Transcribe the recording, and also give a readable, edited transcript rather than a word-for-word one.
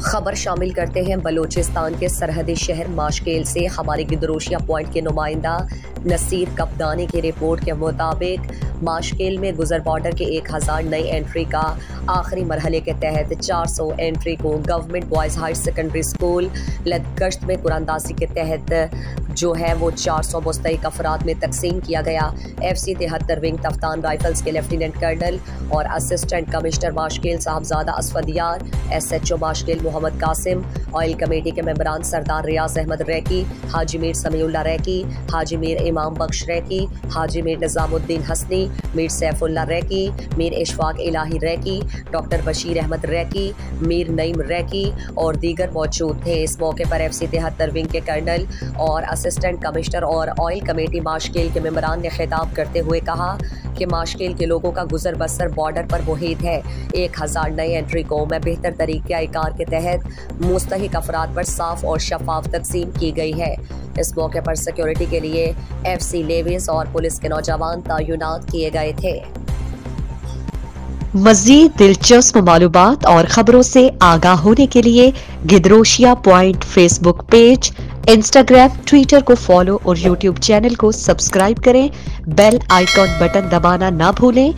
खबर शामिल करते हैं बलूचिस्तान के सरहदी शहर माशकेल से। हमारे गिदरोशिया पॉइंट के नुमाइंदा नसीर कप्तानी की रिपोर्ट के मुताबिक माशकेल में गुजर बॉर्डर के 1000 नई एंट्री का आखिरी मरहले के तहत 400 एंट्री को government boys higher secondary school लदगश्त में कुरानदाजी के तहत जो है वो 400 मुस्तहिक अफराद में तकसीम किया गया। FC 73 विंग तफ्तान राइफल्स के लेफ्टिनेंट कर्नल और assistant commissioner Mashkel Sahibzada Asfandyar, SHO Mashkel Mohammad Qasim, oil committee के मेंबरान सरदार रियाज अहमद रैकी, हाजी मीर समीउल्लाह रैकी, हाजी मीर इमाम बख्श रैकी, हाजी मीर निजामुद्दीन हसनी, मीर सैफुल्लाह रैकी, मीर इशफाक इलाही रैकी, डॉक्टर बशीर अहमद रैकी, मीर नईम रैकी और दीगर मौजूद थे। इस मौके पर FC 73 विंग के कर्नल और असिस्टेंट कमिश्नर और ऑयल कमेटी माशकेल के मेंबरान ने खिताब करते हुए कहा कि माशकेल के लोगों का गुजर बसर बॉर्डर पर मुहित है। 1000 नई एंट्री को में बेहतर तरीक़ाकार के तहत मुस्तहिक अफराद पर साफ और शफाफ तकसीम की गई है। इस मौके पर सिक्योरिटी के लिए FC लेविस और पुलिस के नौजवान तैनात किए गए थे। मज़ीद दिलचस्प मालूमात और खबरों से आगाह होने के लिए Gedrosia point Facebook page, Instagram, Twitter को फॉलो और यूट्यूब चैनल को सब्सक्राइब करें। बेल आइकॉन बटन दबाना ना भूलें